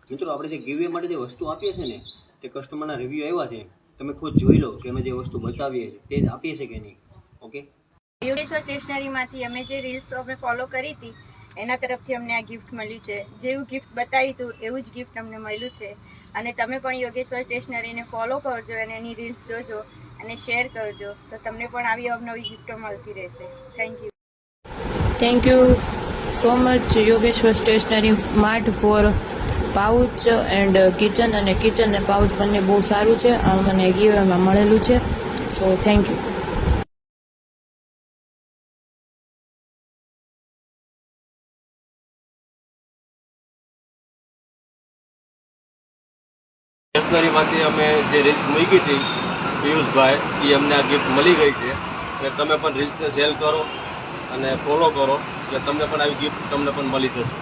મિત્રો આપણે જે ગીવે માટે જે વસ્તુ આપીએ છીએ ને તે કસ્ટમરના રિવ્યુ આવ્યા છે, તમે ખુદ જોઈ લો કે અમે જે વસ્તુ બતાવીએ તે જ આપીએ છીએ કે નહીં. ઓકે, યોગેશ્વર સ્ટેશનરીમાંથી અમે જે રીલ્સ અમે ફોલો કરી હતી એના તરફથી અમને આ ગિફ્ટ મળ્યું છે. જેવું ગિફ્ટ બતાવ્યું હતું એવું જ ગિફ્ટ અમને મળ્યું છે. અને તમે પણ યોગેશ્વર સ્ટેશનરીને ફોલો કરજો અને એની રીલ્સ જોજો અને શેર કરજો, તો તમને પણ આવી અવનવી ગિફ્ટો મળતી રહેશે. Thank you so much Yogeshwar stationery mart for pouch and kitchen. અને કિચન ને પાઉચ બંને બહુ સારું છે. આ મને ગીવેમાં મળેલું છે. So thank you. સ્ટેશનરીમાંથી અમે જે રીલ્સ મૂકી હતી પિયુષભાઈ, એ અમને આ ગિફ્ટ મળી ગઈ છે. એટલે તમે પણ રીલ્સને શેર કરો અને ફોલો કરો એટલે તમને પણ આવી ગિફ્ટ તમને પણ મળી જશે.